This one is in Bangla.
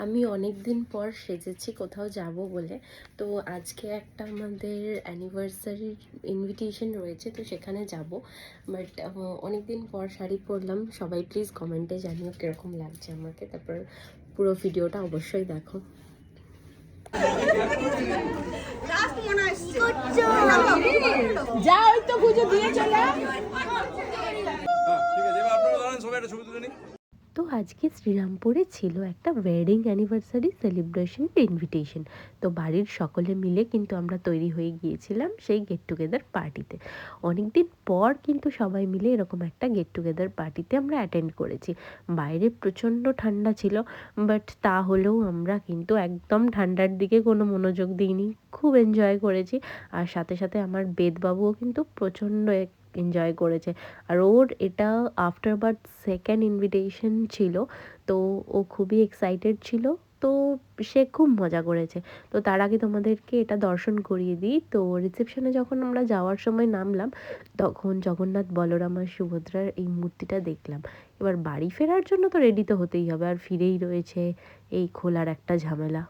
আমি অনেক দিন পর সেজেছি কোথাও যাব বলে। তো আজকে একটা আমাদের অ্যানিভার্সারির ইনভিটেশন রয়েছে, তো সেখানে যাব। বাট অনেক দিন পর শাড়ি পরলাম। সবাই প্লিজ কমেন্টে জানিও কীরকম লাগছে আমাকে। তারপর পুরো ভিডিওটা অবশ্যই দেখো। যা ওই তো পুজো দিয়ে চলে। ঠিক আছে, এবার আপনারা দাঁড়ান, সবাই একটা ছবি তুলে নিই। তো আজকে শ্রীরামপুরে ছিল একটা ওয়েডিং অ্যানিভার্সারি সেলিব্রেশন ইনভিটেশন। তো বাড়ির সকলে মিলে কিন্তু আমরা তৈরি হয়ে গিয়েছিলাম সেই গেট টুগেদার পার্টিতে। অনেক দিন পর কিন্তু সবাই মিলে এরকম একটা গেট টুগেদার পার্টিতে আমরা অ্যাটেন্ড করেছি। বাইরে প্রচণ্ড ঠান্ডা ছিল, বাট তা হলেও আমরা কিন্তু একদম ঠান্ডার দিকে কোনো মনোযোগ দিইনি, খুব এনজয় করেছি। আর সাথে সাথে আমার বেদবাবুও কিন্তু প্রচণ্ড এনজয় করেছে। আর ওর এটা আফটার বার্থ সেকেন্ড ইনভিটেশন ছিল, তো ও খুবই এক্সাইটেড ছিল। তো সে খুব মজা করেছে। তো তার আগে তোমাদেরকে এটা দর্শন করিয়ে দিই। তো রিসেপশনে যখন আমরা যাওয়ার সময় নামলাম, তখন জগন্নাথ বলরাম আর সুভদ্রার এই মূর্তিটা দেখলাম। এবার বাড়ি ফেরার জন্য তো রেডি তো হতেই হবে, আর ফিরেই রয়েছে এই খোলার একটা ঝামেলা।